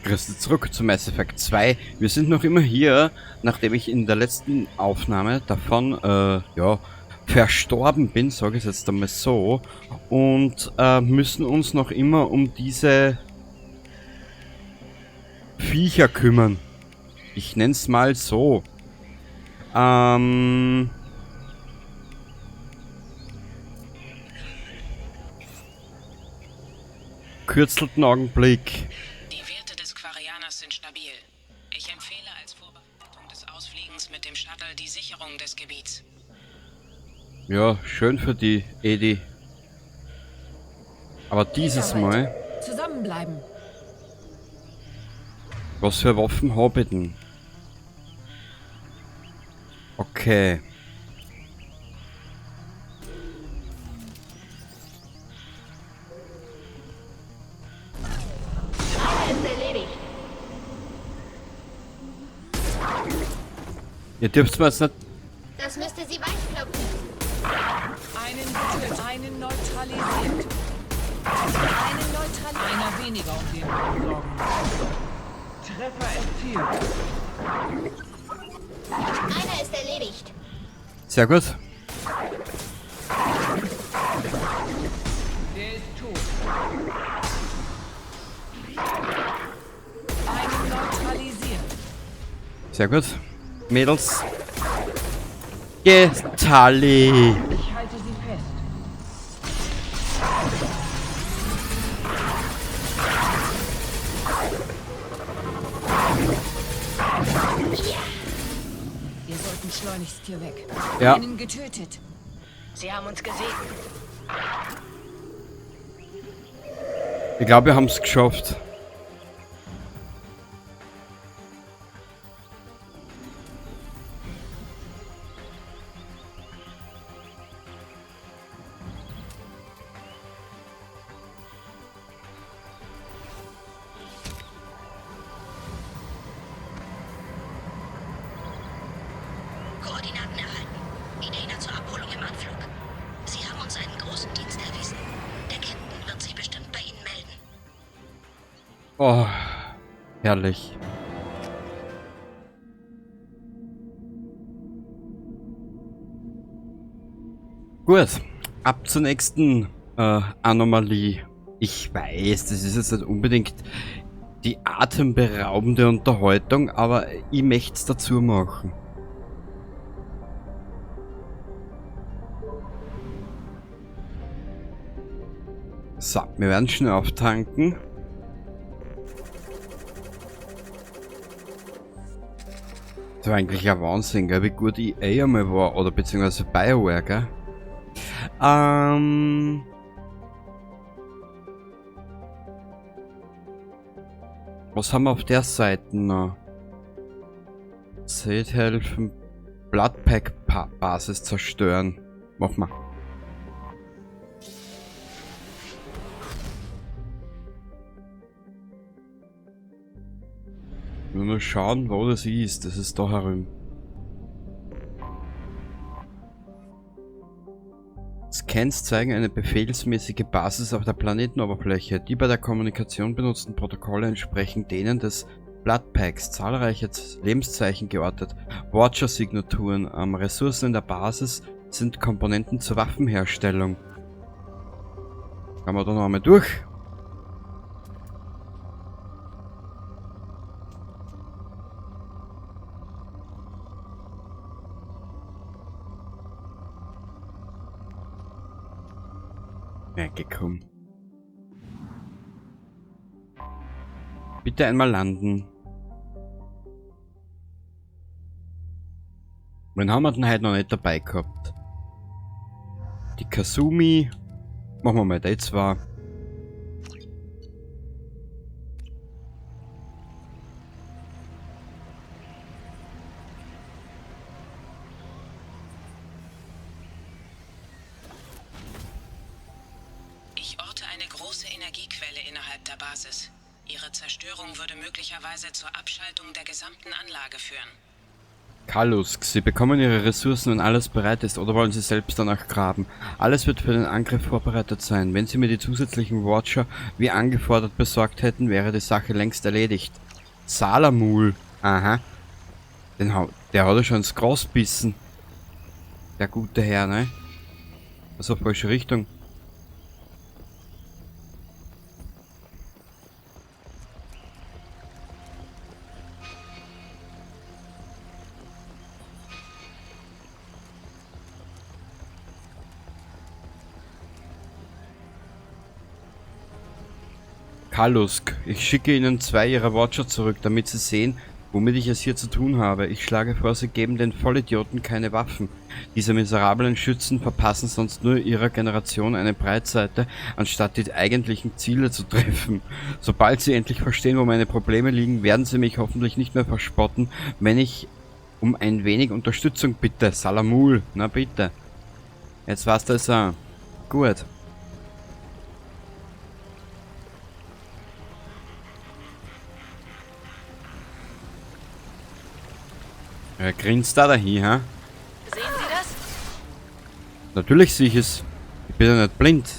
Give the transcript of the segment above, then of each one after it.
Grüße zurück zu Mass Effect 2. Wir sind noch immer hier, nachdem ich in der letzten Aufnahme davon, ja, verstorben bin, sage ich jetzt einmal so, und müssen uns noch immer um diese Viecher kümmern. Ich nenn's mal so. Kürzelten Augenblick. Die Werte des Quarianers sind stabil. Ich empfehle als Vorbereitung des Ausfliegens mit dem Shuttle die Sicherung des Gebiets. Ja, schön für die Edi. Aber dieses Mal... Zusammenbleiben. Was für Waffen habe ich denn? Okay. Ihr dürft mir jetzt nicht... Das müsste sie weichklopfen. Einen neutralisiert. Einer weniger, um den zu sorgen. Treffer erzielt. Einer ist erledigt. Sehr gut. Der ist tot. Einen neutralisiert. Sehr gut. Mädels. Getali. Ich halte sie fest. Wir sollten schleunigst hier weg. Ja. Einen getötet. Sie haben uns gesehen. Ich glaube, wir haben es geschafft. Koordinaten erhalten. Ideen zur Abholung im Anflug. Sie haben uns einen großen Dienst erwiesen. Der Captain wird sich bestimmt bei Ihnen melden. Oh, herrlich. Gut, ab zur nächsten Anomalie. Ich weiß, das ist jetzt nicht unbedingt die atemberaubende Unterhaltung, aber ich möchte es dazu machen. So, wir werden schnell auftanken. Das war eigentlich ein Wahnsinn, gell, wie gut ich einmal war, oder beziehungsweise BioWare, gell? Was haben wir auf der Seite noch? Seht helfen, Bloodpack-Basis zerstören. Mach mal. Nur mal schauen, wo das ist. Das ist da herum. Scans zeigen eine befehlsmäßige Basis auf der Planetenoberfläche. Die bei der Kommunikation benutzten Protokolle entsprechen denen des Bloodpacks. Zahlreiche Lebenszeichen geortet. Watcher-Signaturen. Ressourcen in der Basis sind Komponenten zur Waffenherstellung. Gehen wir da noch einmal durch. Reingekommen. Bitte einmal landen. Wen haben wir denn heute noch nicht dabei gehabt? Die Kasumi. Machen wir mal die zwei. Ich orte eine große Energiequelle innerhalb der Basis. Ihre Zerstörung würde möglicherweise zur Abschaltung der gesamten Anlage führen. Kalusk, Sie bekommen Ihre Ressourcen, wenn alles bereit ist, oder wollen Sie selbst danach graben? Alles wird für den Angriff vorbereitet sein. Wenn Sie mir die zusätzlichen Watcher wie angefordert besorgt hätten, wäre die Sache längst erledigt. Salamul. Aha. Der hat ja schon ins Gras bissen. Der gute Herr, ne? Also falsche Richtung. Kalusk, ich schicke Ihnen 2 Ihrer Watcher zurück, damit Sie sehen, womit ich es hier zu tun habe. Ich schlage vor, Sie geben den Vollidioten keine Waffen. Diese miserablen Schützen verpassen sonst nur ihrer Generation eine Breitseite, anstatt die eigentlichen Ziele zu treffen. Sobald Sie endlich verstehen, wo meine Probleme liegen, werden Sie mich hoffentlich nicht mehr verspotten, wenn ich um ein wenig Unterstützung bitte. Salamul, na bitte. Jetzt war's das auch. Gut. Er grinst da dahin, ha? Sehen Sie das? Natürlich sehe ich es. Ich bin ja nicht blind.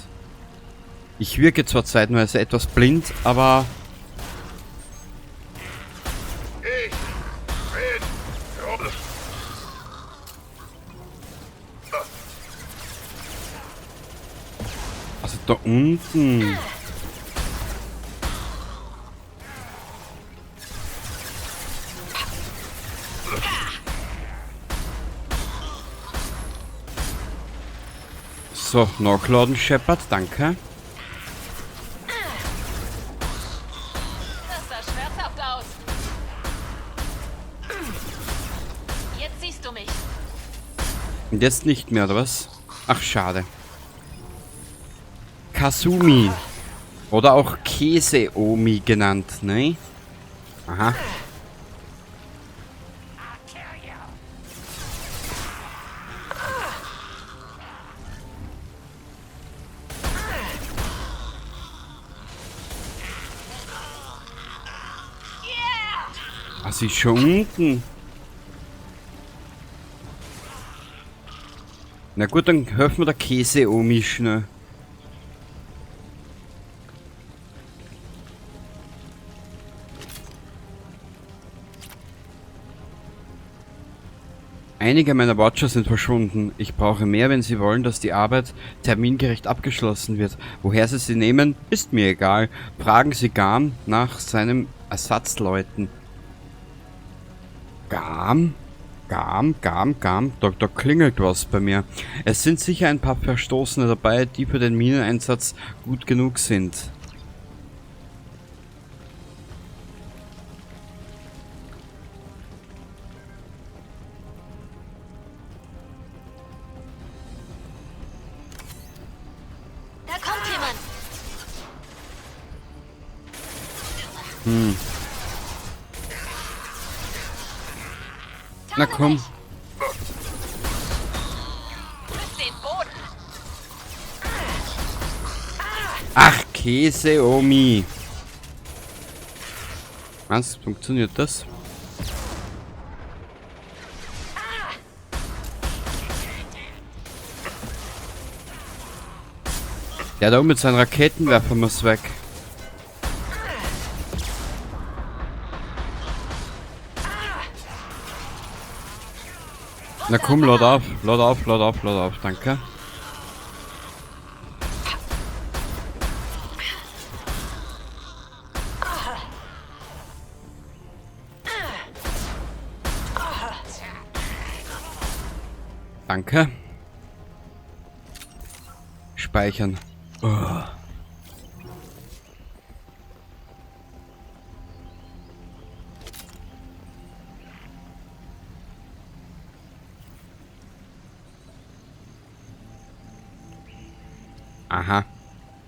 Ich wirke zwar zeitweise etwas blind, aber... Also da unten... So, nachladen, Shepard, danke. Das sah schmerzhaft aus. Jetzt siehst du mich. Und jetzt nicht mehr, oder was? Ach, schade. Kasumi. Oder auch Käseomi genannt, ne? Aha. Ah, sie ist schon unten. Na gut, dann helfen wir der Käseomi schnell. Einige meiner Watcher sind verschwunden. Ich brauche mehr, wenn Sie wollen, dass die Arbeit termingerecht abgeschlossen wird. Woher Sie sie nehmen, ist mir egal. Fragen Sie Garm nach seinem Ersatzleuten. Garm? Garm. Da klingelt was bei mir. Es sind sicher ein paar Verstoßene dabei, die für den Mineneinsatz gut genug sind. Da kommt jemand. Na komm. Triff den Boden. Ach, Käseomi. Was? Funktioniert das? Der da oben mit seinen Raketenwerfer muss weg. Na komm, lad auf, danke. Danke. Speichern. Oh.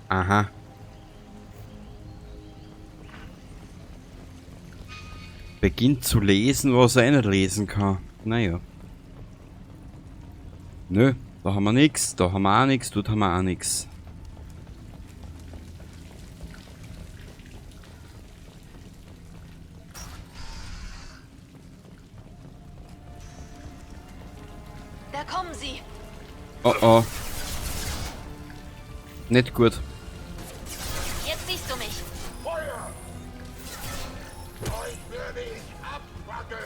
Aha. Beginnt zu lesen, was er nicht lesen kann. Naja. Nö, da haben wir nix, da haben wir auch nix, dort haben wir auch nix. Da kommen sie. Oh oh. Nicht gut. Jetzt siehst du mich. Feuer! Euch werde ich abfackeln!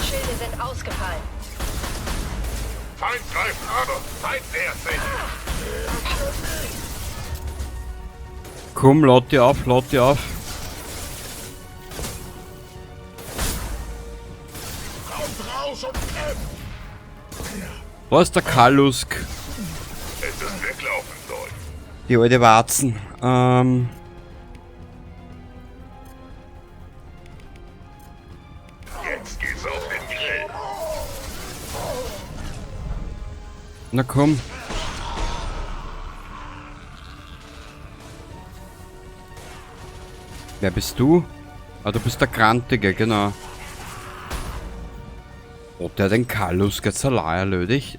Schilde sind ausgefallen. Feind greift an! Feind nähert sich! Komm, lad die auf, lad die auf. Kommt raus und kämpft! Wo ist der Kalusk? Es ist weglaufen soll. Die alte Warzen. Jetzt geht's auf den Grill. Na komm. Wer bist du? Ah, du bist der Grantige, genau. Ob der den Kalusk jetzt allein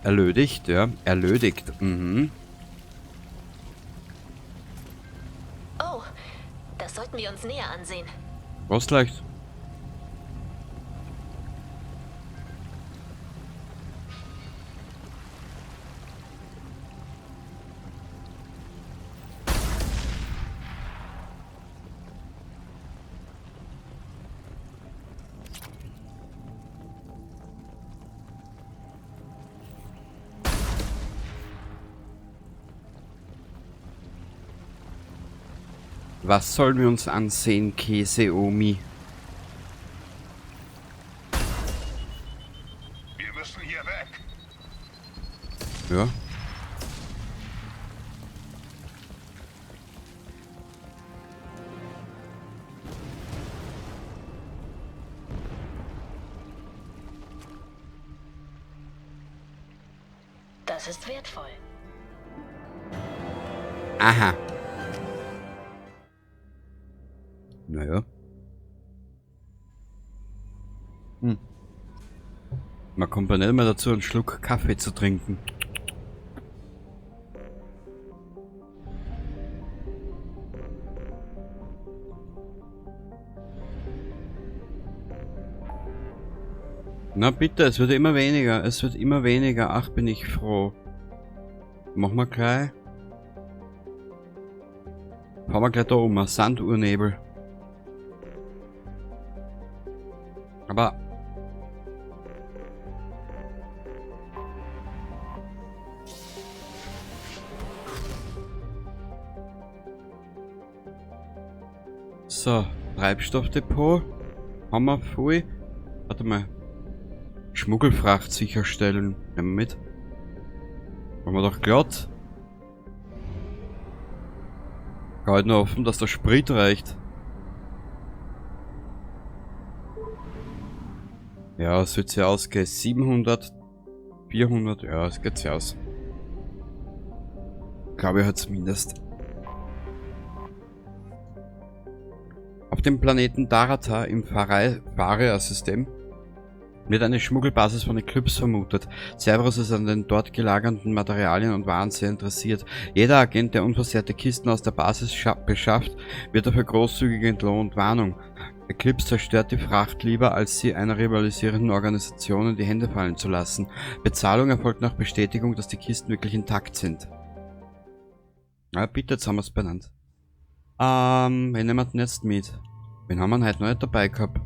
erledigt, ja. Erledigt, mhm. Oh, das sollten wir uns näher ansehen. Was leicht? Was sollen wir uns ansehen, Käseomi? Wir müssen hier weg. Ja. Das ist wertvoll. Aha. Naja. Man kommt ja nicht mehr dazu, einen Schluck Kaffee zu trinken. Na bitte, es wird immer weniger. Es wird immer weniger. Ach, bin ich froh. Machen wir gleich. Fahren wir gleich da um. Sandurnebel. Aber... So, Treibstoffdepot. Haben wir voll. Warte mal. Schmuggelfracht sicherstellen. Nehmen wir mit. Machen wir doch glatt. Halt nur offen, dass der Sprit reicht. Ja, es wird ja ausgehen. 700, 400, ja, es geht ja aus. Glaube ich halt zumindest. Auf dem Planeten Darata im Faria-System wird eine Schmuggelbasis von Eclipse vermutet. Cerberus ist an den dort gelagerten Materialien und Waren sehr interessiert. Jeder Agent, der unversehrte Kisten aus der Basis beschafft, wird dafür großzügig entlohnt. Warnung: Eclipse zerstört die Fracht lieber, als sie einer rivalisierenden Organisation in die Hände fallen zu lassen. Bezahlung erfolgt nach Bestätigung, dass die Kisten wirklich intakt sind. Na bitte, jetzt haben wir es benannt. Wen nehmen wir denn jetzt mit? Wen haben wir heute noch nicht dabei gehabt?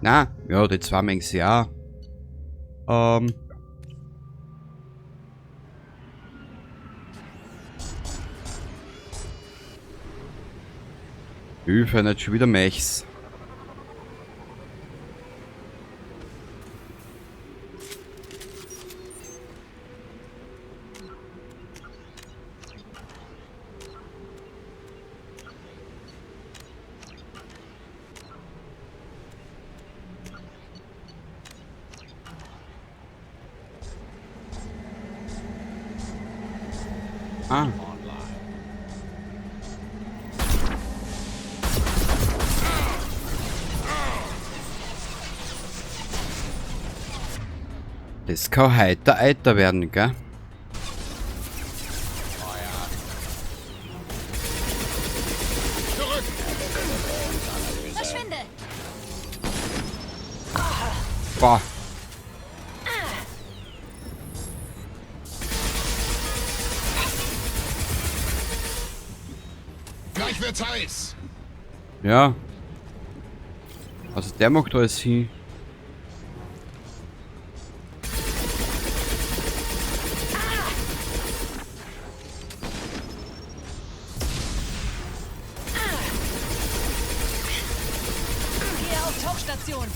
Na, ja, die zwei Mengs ja. Hilfe, nicht schon wieder Mechs. Ah. Das kann heiter Eiter werden, gell? Verschwinde! Boah. Gleich wird's heiß. Ja. Also der macht alles hin. Gehe auf Tauchstation.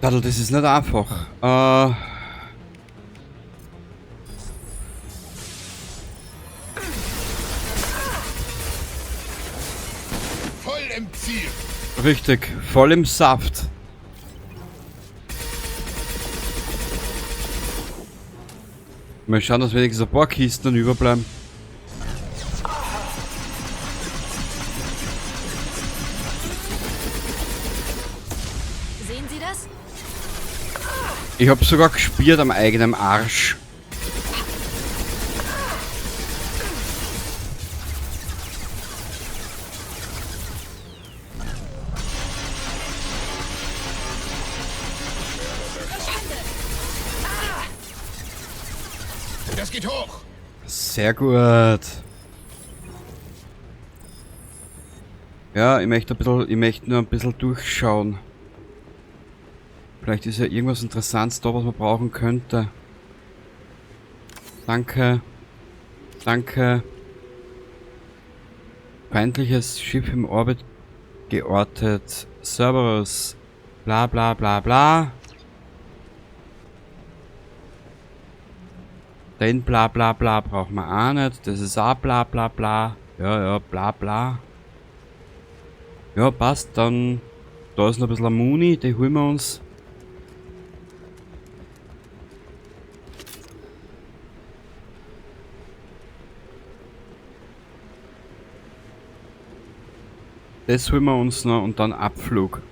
Dadel, das ist nicht einfach. Voll im Ziel. Richtig, voll im Saft. Mal schauen, dass wenigstens ein paar Kisten dann überbleiben. Sehen Sie das? Ich hab's sogar gespürt am eigenen Arsch. Das geht hoch. Sehr gut. Ja, ich möchte nur ein bisschen durchschauen. Vielleicht ist ja irgendwas Interessantes da, was man brauchen könnte. Danke. Danke. Feindliches Schiff im Orbit geortet. Cerberus. Bla bla bla bla. Den bla bla bla brauchen wir auch nicht. Das ist auch bla bla bla. Ja, bla bla. Ja, passt. Dann da ist noch ein bisschen Muni, die holen wir uns. Das holen wir uns noch und dann Abflug.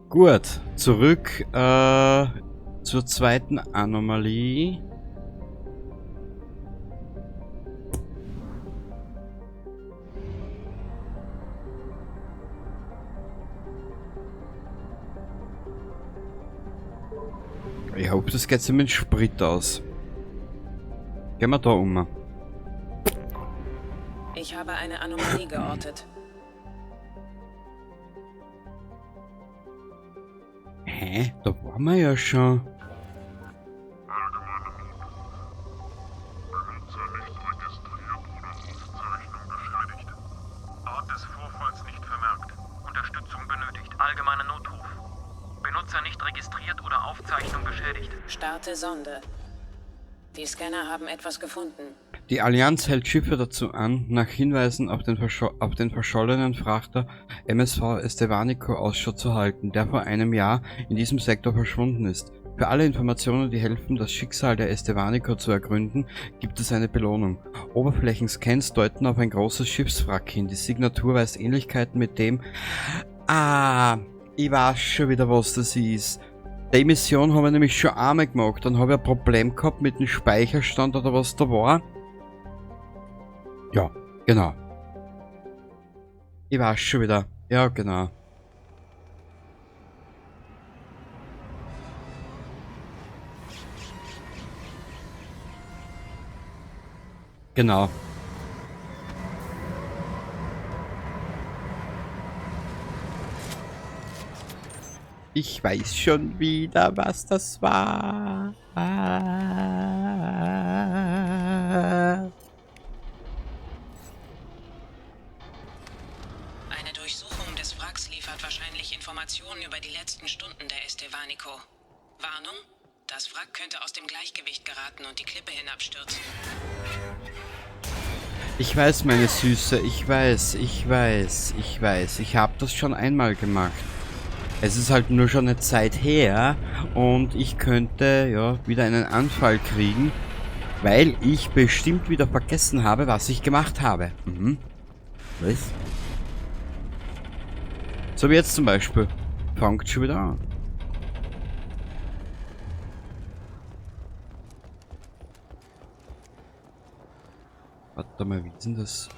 Gut, zurück zur zweiten Anomalie. Ich hoffe, das geht sich mit Sprit aus. Gehen wir da um. Ich habe eine Anomalie geortet. Hä? Da waren wir ja schon. Allgemeine Notruf. Benutzer nicht registriert oder Aufzeichnung beschädigt. Ort des Vorfalls nicht vermerkt. Unterstützung benötigt. Allgemeiner Notruf. Benutzer nicht registriert oder Aufzeichnung beschädigt. Starte Sonde. Die Scanner haben etwas gefunden. Die Allianz hält Schiffe dazu an, nach Hinweisen auf den verschollenen Frachter MSV Estevanico Ausschau zu halten, der vor einem Jahr in diesem Sektor verschwunden ist. Für alle Informationen, die helfen, das Schicksal der Estevanico zu ergründen, gibt es eine Belohnung. Oberflächenscans deuten auf ein großes Schiffswrack hin. Die Signatur weist Ähnlichkeiten mit dem... Ah, ich weiß schon wieder, was das ist. Die Mission haben wir nämlich schon einmal gemacht. Dann habe ich ein Problem gehabt mit dem Speicherstand oder was da war. Ja, genau. Ich weiß schon wieder. Ja, genau. Genau. Ich weiß schon wieder, was das war. Eine Durchsuchung des Wracks liefert wahrscheinlich Informationen über die letzten Stunden der Estevanico. Warnung: Das Wrack könnte aus dem Gleichgewicht geraten und die Klippe hinabstürzen. Ich weiß, meine Süße, ich weiß. Ich habe das schon einmal gemacht. Es ist halt nur schon eine Zeit her und ich könnte ja wieder einen Anfall kriegen, weil ich bestimmt wieder vergessen habe, was ich gemacht habe. Mhm. Was? So wie jetzt zum Beispiel. Fangt schon wieder an. Warte mal, wie ist denn das?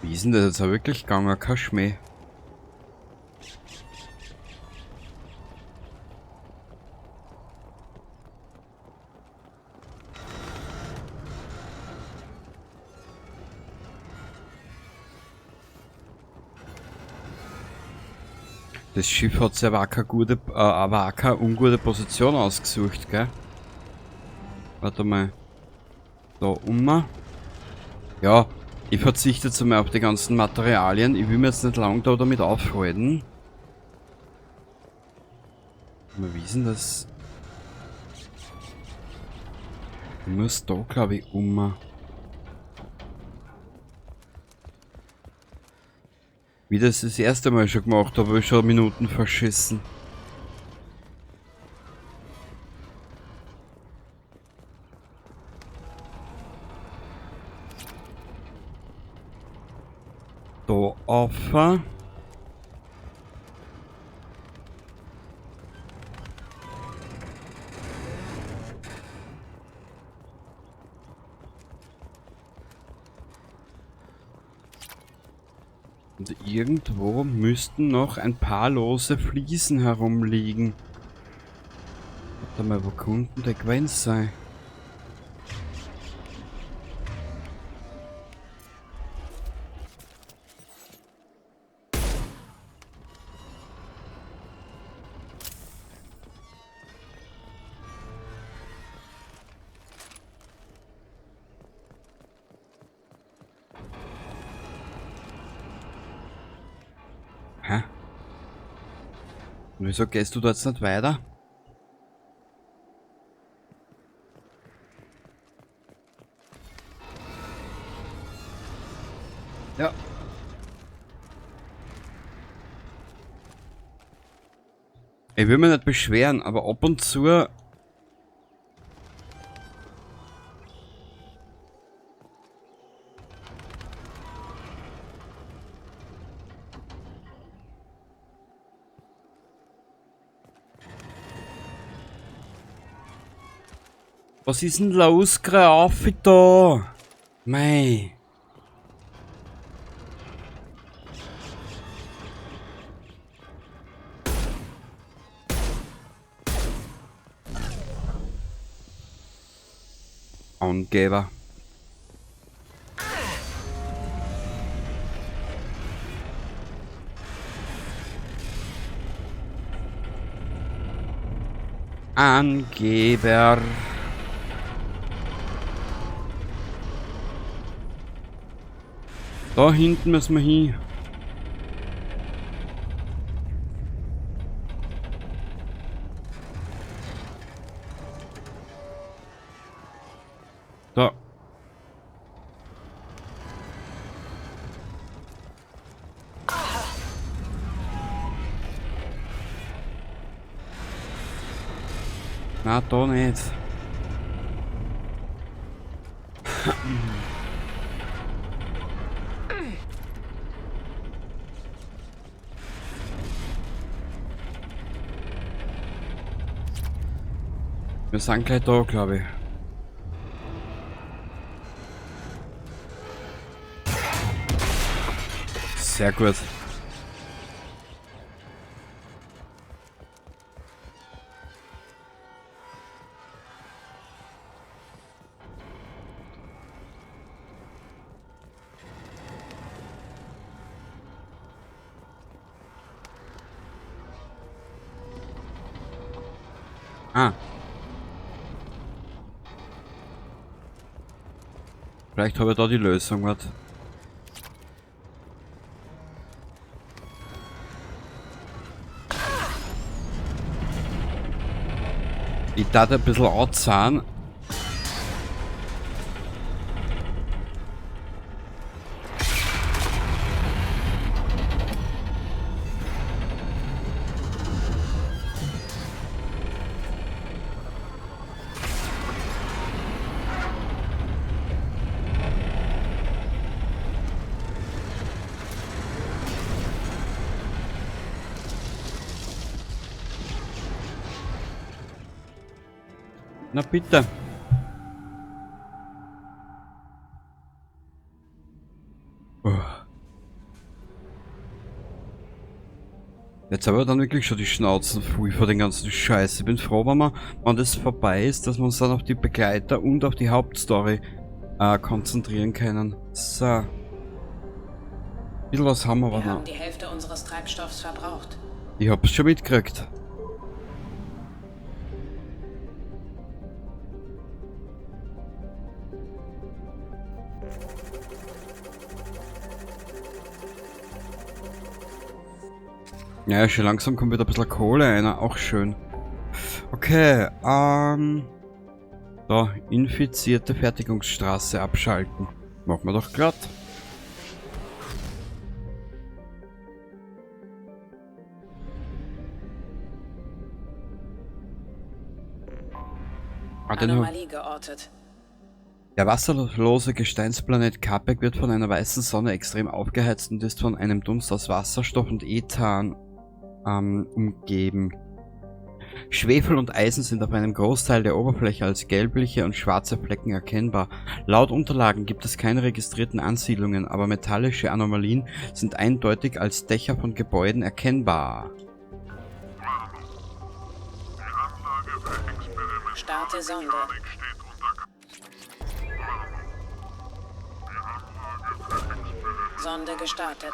Wie ist denn das jetzt auch wirklich gegangen? Kein Schmäh. Das Schiff hat sich aber auch keine ungute Position ausgesucht, gell? Warte mal. Da unten. Ja, ich verzichte jetzt einmal auf die ganzen Materialien. Ich will mir jetzt nicht lang da damit aufhalten. Wie ist denn das? Ich muss da, glaube ich, Wie das erste Mal schon gemacht habe, habe ich schon Minuten verschissen. Da auf. Und irgendwo müssten noch ein paar lose Fliesen herumliegen. Warte mal, wo könnten der gewesen sein? Hä? Und wieso gehst du da jetzt nicht weiter? Ja. Ich will mich nicht beschweren, aber ab und zu... Was ist denn los, Graf, da? Mei. Angeber. Angeber. Da hinten müssen wir hin. Da. Na, da nicht. Wir sind gleich da, glaube ich. Sehr gut. Ah. Vielleicht habe ich da die Lösung, was? Ich darf ein bisschen anzahlen. Na bitte. Jetzt aber dann wirklich schon die Schnauzen voll vor den ganzen Scheiß. Ich bin froh, wenn das vorbei ist, dass wir uns dann auf die Begleiter und auf die Hauptstory konzentrieren können. So. Ein bisschen was haben wir aber Wir haben noch. die Hälfte unseres Treibstoffs verbraucht. Ich hab's schon mitgekriegt. Ja, schon langsam kommt wieder ein bisschen Kohle rein, auch schön. Okay, da, infizierte Fertigungsstraße abschalten. Machen wir doch glatt. Anomalie geortet. Der wasserlose Gesteinsplanet Capek wird von einer weißen Sonne extrem aufgeheizt und ist von einem Dunst aus Wasserstoff und Ethan umgeben. Schwefel und Eisen sind auf einem Großteil der Oberfläche als gelbliche und schwarze Flecken erkennbar. Laut Unterlagen gibt es keine registrierten Ansiedlungen, aber metallische Anomalien sind eindeutig als Dächer von Gebäuden erkennbar. Die Anlage für experimentelle Starte Sonde. Mechanik steht unter Sonde gestartet.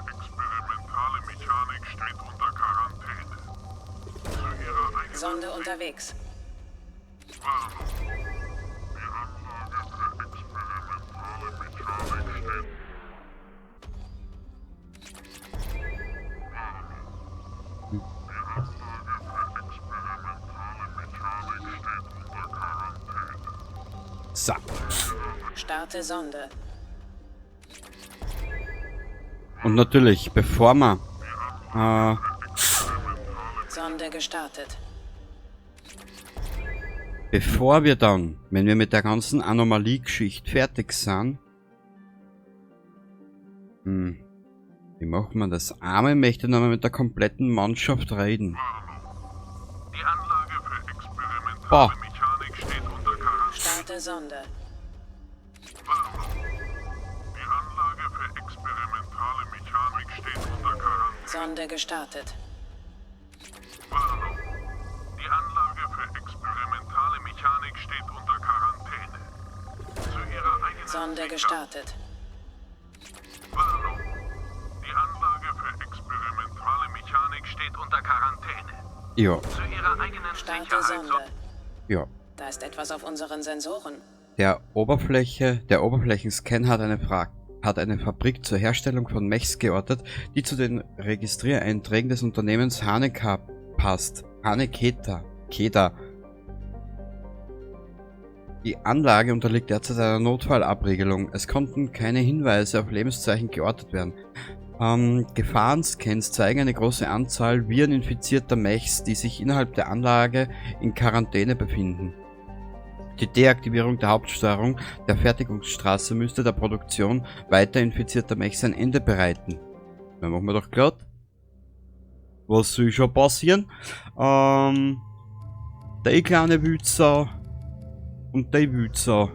experimentale Mechanik steht unter Quarantäne. Zu ihrer eigenen Sonde unterwegs. Warnung. Die Anlage für experimentale Mechanik steht. Die Anlage für experimentale Mechanik steht unter Quarantäne. So. Starte Sonde. Und natürlich, bevor wir Sonde gestartet. bevor wir dann, wenn wir mit der ganzen Anomalie-Geschichte fertig sind, wie machen wir das? Einmal möchte ich nochmal mit der kompletten Mannschaft reden. Die Anlage für experimentale Boah. Mechanik steht unter Quarantäne. Starte Sonde. Warnung. Die Anlage für experimentale Mechanik steht unter Quarantäne. Sonde gestartet. Warnung. Die Anlage für experimentale Mechanik steht unter Quarantäne. Zu ihrer eigenen Sonde Sicherheit. gestartet. Warnung. Die Anlage für experimentale Mechanik steht unter Quarantäne. Ja, Zu ihrer eigenen Starte Sicherheit. Sonde. ja. Da ist etwas auf unseren Sensoren. Der Oberflächenscan hat eine Fabrik zur Herstellung von Mechs geortet, die zu den Registriereinträgen des Unternehmens Haneka passt. Haneketa. Die Anlage unterliegt derzeit einer Notfallabriegelung. Es konnten keine Hinweise auf Lebenszeichen geortet werden. Gefahrenscans zeigen eine große Anzahl vireninfizierter Mechs, die sich innerhalb der Anlage in Quarantäne befinden. Die Deaktivierung der Hauptsteuerung der Fertigungsstraße müsste der Produktion weiter infizierter Mechs ein Ende bereiten. Dann machen wir doch glatt. Was soll schon passieren? Der kleine Wützer und der Wützer.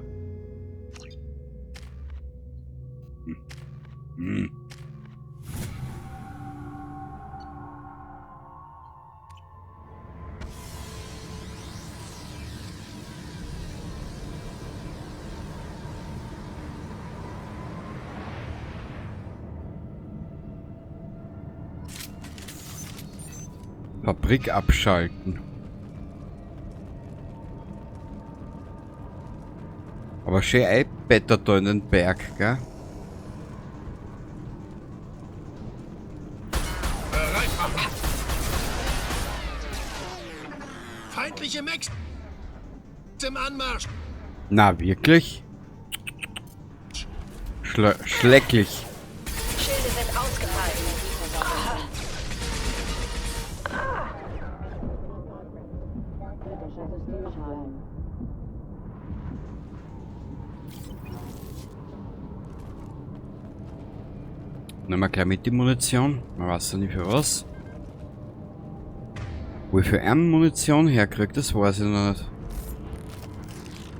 Fabrik abschalten. Aber schön einbettert da in den Berg, gell? Bereit machen! Feindliche Mechs im Anmarsch! Na, wirklich? Schlecklich. Schilde sind ausgefallen. Nehmen wir gleich mit die Munition. Man weiß ja nicht für was. Wo ich für Munition herkriege, das weiß ich noch nicht.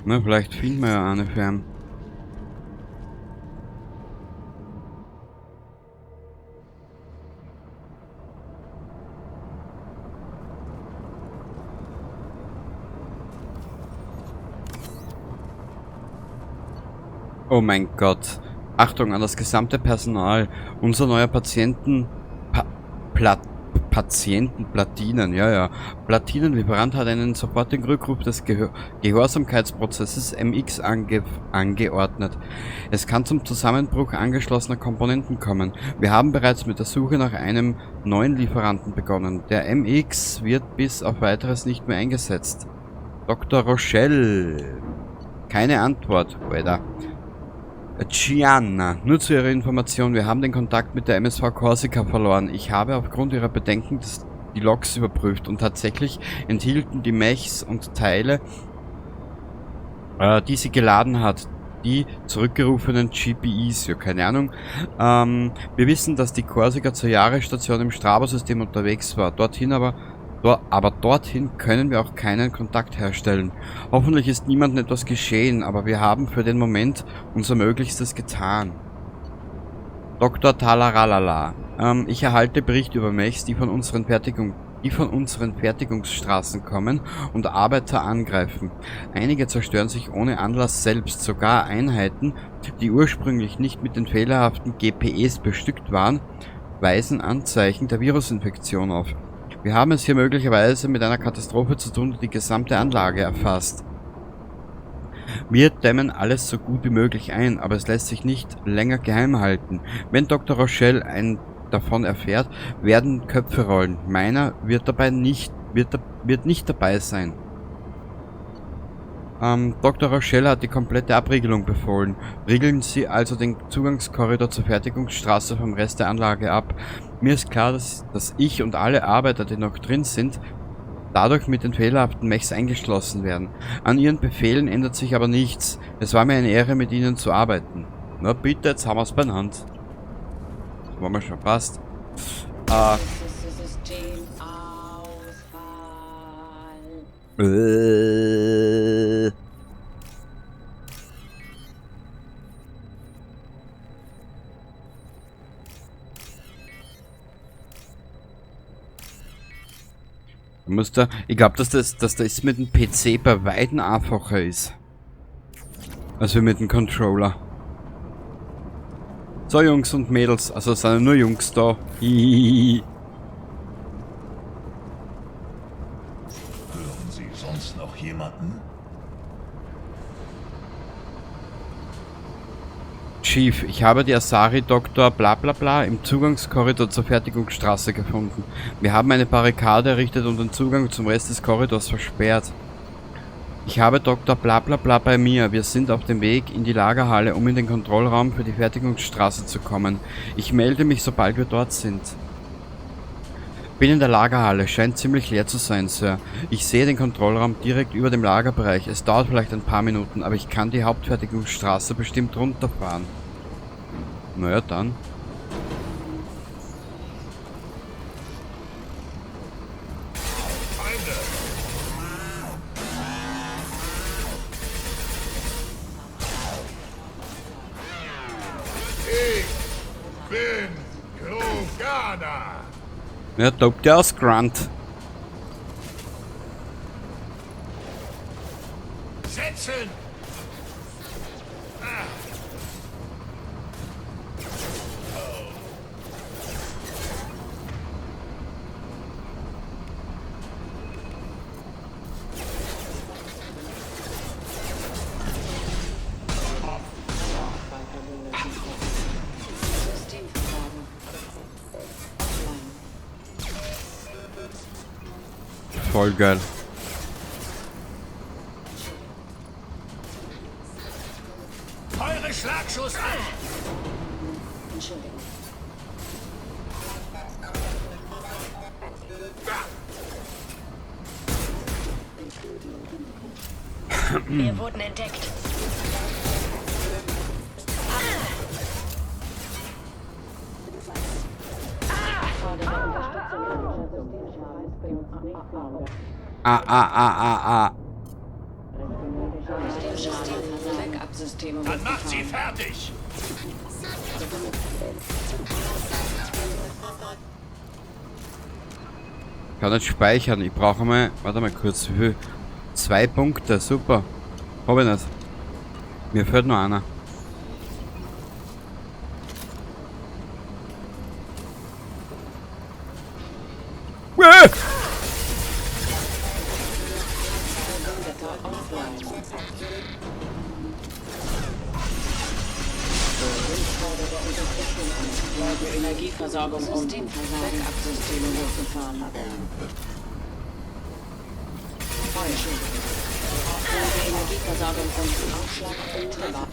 Na, vielleicht finden wir ja eine für einen. Oh mein Gott. Achtung an das gesamte Personal. Unser neuer Patientenplatinen, ja. Platinenlieferant hat einen sofortigen Rückruf des Gehorsamkeitsprozesses MX angeordnet. Es kann zum Zusammenbruch angeschlossener Komponenten kommen. Wir haben bereits mit der Suche nach einem neuen Lieferanten begonnen. Der MX wird bis auf weiteres nicht mehr eingesetzt. Dr. Rochelle. Keine Antwort, Alter. Gianna, nur zu Ihrer Information, wir haben den Kontakt mit der MSV Korsika verloren. Ich habe aufgrund Ihrer Bedenken die Logs überprüft und tatsächlich enthielten die Mechs und Teile, die sie geladen hat, die zurückgerufenen GPIs, ja keine Ahnung. Wir wissen, dass die Korsika zur Jahresstation im Strabo-System unterwegs war, aber dorthin können wir auch keinen Kontakt herstellen. Hoffentlich ist niemandem etwas geschehen, aber wir haben für den Moment unser Möglichstes getan. Dr. Talaralala. Ich erhalte Berichte über Mechs, die von unseren Fertigungsstraßen kommen und Arbeiter angreifen. Einige zerstören sich ohne Anlass selbst, sogar Einheiten, die ursprünglich nicht mit den fehlerhaften GPEs bestückt waren, weisen Anzeichen der Virusinfektion auf. Wir haben es hier möglicherweise mit einer Katastrophe zu tun, die die gesamte Anlage erfasst. Wir dämmen alles so gut wie möglich ein, aber es lässt sich nicht länger geheim halten. Wenn Dr. Rochelle davon erfährt, werden Köpfe rollen. Meiner wird nicht dabei sein. Dr. Rochelle hat die komplette Abriegelung befohlen. Riegeln Sie also den Zugangskorridor zur Fertigungsstraße vom Rest der Anlage ab. Mir ist klar, dass ich und alle Arbeiter, die noch drin sind, dadurch mit den fehlerhaften Mechs eingeschlossen werden. An Ihren Befehlen ändert sich aber nichts. Es war mir eine Ehre, mit Ihnen zu arbeiten. Na bitte, jetzt haben wir es beieinander. Das war mir schon fast. Ich glaube, dass das mit dem PC bei weitem einfacher ist. Also mit dem Controller. So Jungs und Mädels, also es sind nur Jungs da. Hihihi. Hören Sie sonst noch jemanden? Chief, ich habe die Asari Dr. Blablabla im Zugangskorridor zur Fertigungsstraße gefunden. Wir haben eine Barrikade errichtet und den Zugang zum Rest des Korridors versperrt. Ich habe Dr. Blablabla bei mir. Wir sind auf dem Weg in die Lagerhalle, um in den Kontrollraum für die Fertigungsstraße zu kommen. Ich melde mich, sobald wir dort sind. Bin in der Lagerhalle. Scheint ziemlich leer zu sein, Sir. Ich sehe den Kontrollraum direkt über dem Lagerbereich. Es dauert vielleicht ein paar Minuten, aber ich kann die Hauptfertigungsstraße bestimmt runterfahren. Naja, dann. Ich bin Krogana. Ja, tobt der aus Grunt. Setzen! Voll geil. Eure Schlagschuss an! Entschuldigung. Wir wurden entdeckt. Fordere Unterstützung. Dann macht sie fertig! Ich kann nicht speichern. Ich brauche mal. Warte mal kurz. Wie viel? 2 Punkte. Super. Hab ich nicht. Mir fehlt nur einer. Energieversorgung und Backup-Systeme hochgefahren. Energieversorgung und Aufschlag untrennbar.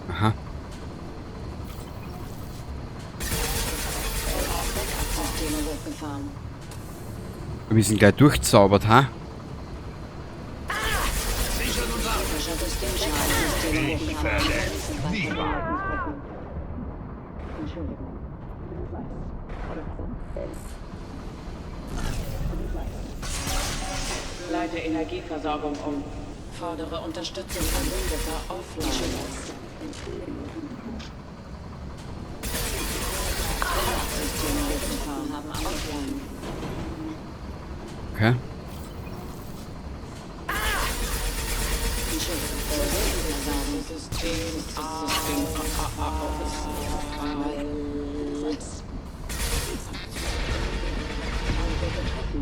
Aha. Backup-Systeme hochgefahren. Wir sind gleich durchzaubert, ha? Ich verletzt niemand. Leite Energieversorgung um. Fordere Unterstützung Verbündeter offline. Systeme hochgefahren haben offline. Okay.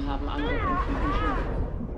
Haben angerufen.